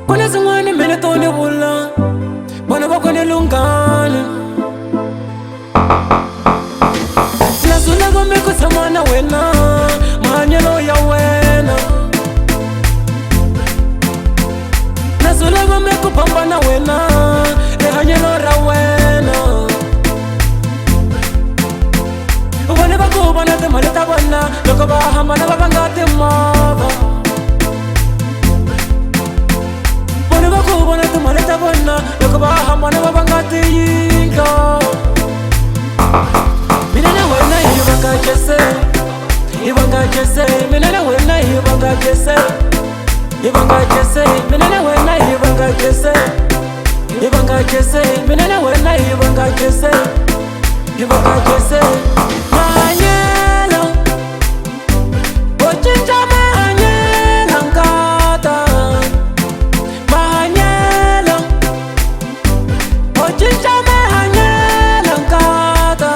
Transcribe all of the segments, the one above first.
Kuna zingwane mele tone vula bona va kone lungana nasula gome ku tshama na wena mahanyelo ya wena nasula gome ku famba na wena rihanyelo ra wena vone va ku vona timali ta vona loko va hambana va nga timovha vona timali ta vona loko va hambana va nga tiyindlo mina na wena hi vanga Jesse hi vanga Jesse mina na wena hi vanga Jesse hi vanga Jesse mina na wena hi vanga Jesse hi vanga Jesse mina na wena hi vanga Jesse hi vanga Jesse mahanyelo o cinca mahanyelo ngata cinca mahanyelo ngata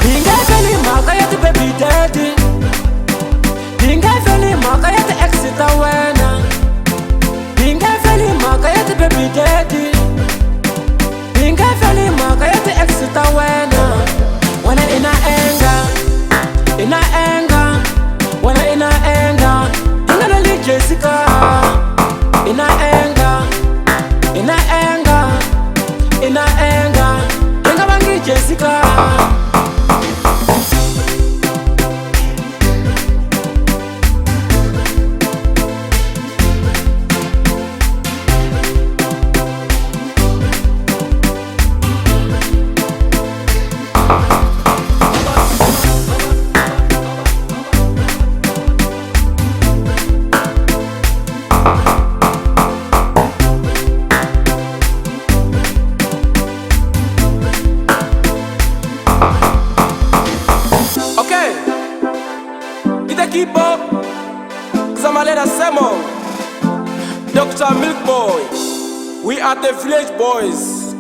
hi nge feli mhaka ya ti-baby daddy hi nge feli mhaka ya ti-ex ta wena hi nge feli mhaka ya ti-baby daddy hi nge feli mhaka ya ti-ex ta wena wena ina enga ina enga wena ina enga hi nga lali Jessica ina enga ina enga ina enga inga vangi Jessica keep up, Zamalena Semo, Dr. Milk Boy, we are the Village Boys,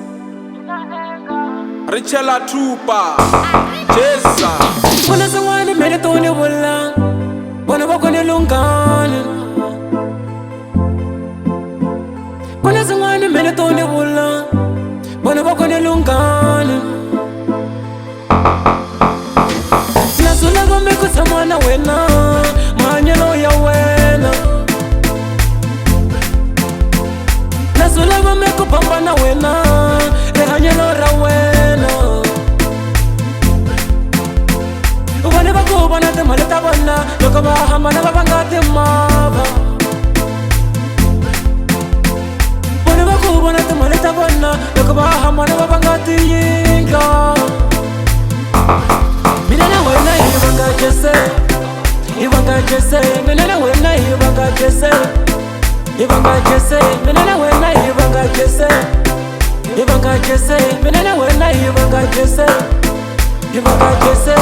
Richella Trooper, Jessa. Kuna zingwane mele tone vula, bona va kone lungana. Kuna zingwane mele tone vula, bona va kone lungana. Nasula gome ku tshama na wena mahanyelo ya wena nasula gome ku famba na wena rihanyelo ra wena vone va ku vona timali ta vona loko va hambana va nga timovha vone va ku vona timali ta vona loko va hambana va nga tiyindlo mina na wena hi vanga Jesse hi vanga Jesse mina na wena hi vanga Jesse hi vanga Jesse mina na wena hi vanga Jesse hi vanga Jesse mina na wena hi vanga Jesse hi vanga Jesse